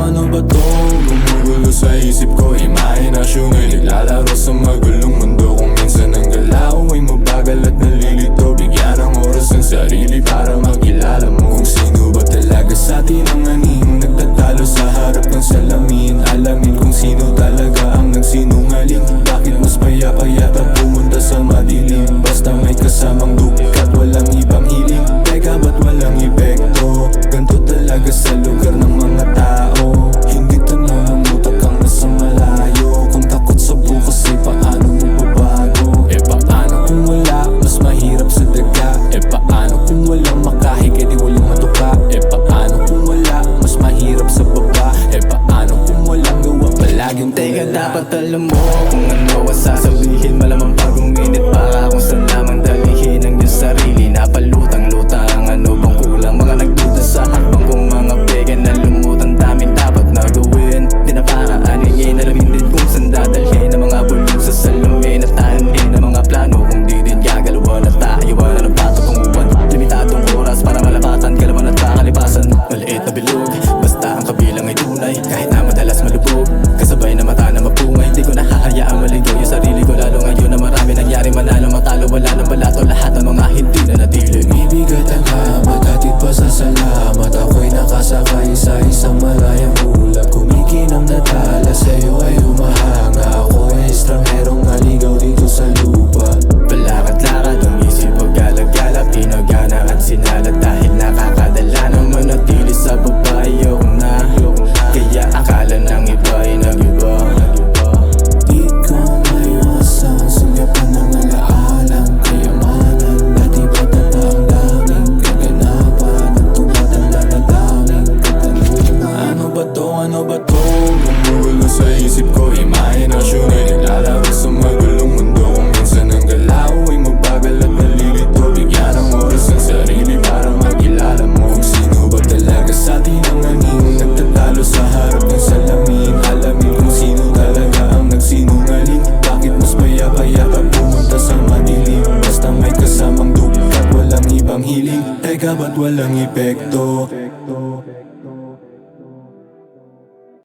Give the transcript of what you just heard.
Ano ba to? Gumugulo sa isip ko, imahinasyon ay naglalaro sa magulong mundo. Kung minsan ang galaw ay mabagal at nalilito, bigyan ng oras ang sarili para makilala mo kung sino ba talaga sa atin ang aning nagtatalo sa harap ng salamin. Alamin kung sino talaga ang nagsinungaling. Bakit mas payapa-yata pumunta sa madilim? Basta may kasamang dukat, walang ibang hiling. Teka, ba't walang epekto? Ganto talaga sa lugar ng mga tao. Hindi tanong namutak kang nasa malayo. Kung takot sa bukas ay paano mo babago? Paano kung wala? Mas mahirap sa daga. Paano kung walang makahig e di walang matuka? Paano kung wala? Mas mahirap sa baba. Paano kung walang gawa palaging teka? Dapat alam mo kung ano ang sasabihin. Malamang pagong init para kung saan lamang dalihin ang iyong sarili. Napalutang-lutang ano bang kulang? Mga nagduda sa hakbang kong mga peke na lumutan. Daming dapat na gawin, di na para aningin. Alamin din kung saan dadalhin ang mga bulong sa salamin. At tahanin ang mga plano kung di din gagalawan. At tahayawan na ng patong kumuwan. Limitadong oras para malapatan kalaman at kakalipasan. Maliit na bilog, basta ang kabilang ay tunay. Kahit na madalas malubog, kasabay na mata na mapungay. Di ko nahahayaang maligaw yung sarili ko, lalo ngayon na marami nangyari. Manalo matalo, wala nang balato, lahat ng mga hindi na natili. Bibigat ang hamat, hatid pa sa salamat. Ako'y nakasakay sa isang malayang ulap. Kumikinang na tala, sa'yo ay humahanga. Ako ay estrangerong naligaw dito sa lupa. Palakad-lakad ang isip, paggalag-galap, pinagana at sinalat. Dahil nakakadala ng manatili sa baba, ayoko na. Kaya akala ng iba ay nag-iba. Di ko maiwasan, sulyapan ng alaalang kayamanan. Dati bata pa ang daming kaganapan. Nagtubatan lang ang daming katanungan. Ano ba to? Ano ba to? Gumugulo sa isip ko, imahinasyon ay naglalaro sa magulong mundo. Kung minsan ang galaw ay mabagal at nalilito, bigyan ng oras ang sarili para makilala mo kung sino ba talaga sa atin ang aning nagtatalo sa harap ng salamin. Alamin kung sino talaga ang nagsinungaling. Bakit mas payapa-yapa pumunta sa madilim? Basta may kasamang dukat, walang ibang hiling. Teka, ba't walang epekto?